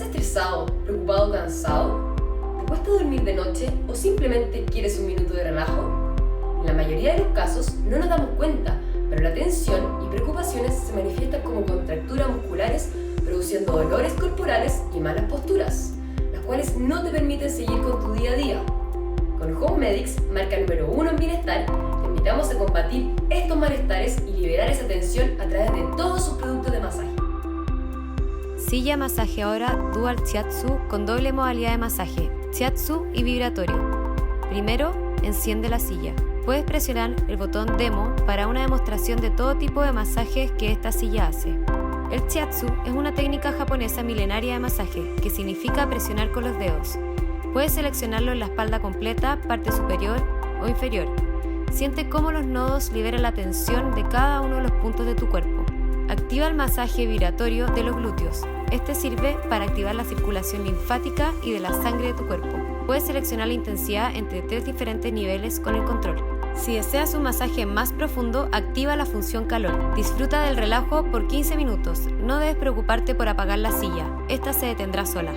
¿Estás estresado, preocupado o cansado? ¿Te cuesta dormir de noche o simplemente quieres un minuto de relajo? En la mayoría de los casos no nos damos cuenta, pero la tensión y preocupaciones se manifiestan como contracturas musculares, produciendo dolores corporales y malas posturas, las cuales no te permiten seguir con tu día a día. Con Home Medics, marca número 1 en bienestar, te invitamos a combatir estos malestares y liberar esa tensión a través de todos sus productos de masaje. Silla masajeadora Dual Shiatsu con doble modalidad de masaje, Shiatsu y vibratorio. Primero, enciende la silla. Puedes presionar el botón Demo para una demostración de todo tipo de masajes que esta silla hace. El Shiatsu es una técnica japonesa milenaria de masaje que significa presionar con los dedos. Puedes seleccionarlo en la espalda completa, parte superior o inferior. Siente cómo los nodos liberan la tensión de cada uno de los puntos de tu cuerpo. Activa el masaje vibratorio de los glúteos. Este sirve para activar la circulación linfática y de la sangre de tu cuerpo. Puedes seleccionar la intensidad entre 3 diferentes niveles con el control. Si deseas un masaje más profundo, activa la función calor. Disfruta del relajo por 15 minutos. No debes preocuparte por apagar la silla. Esta se detendrá sola.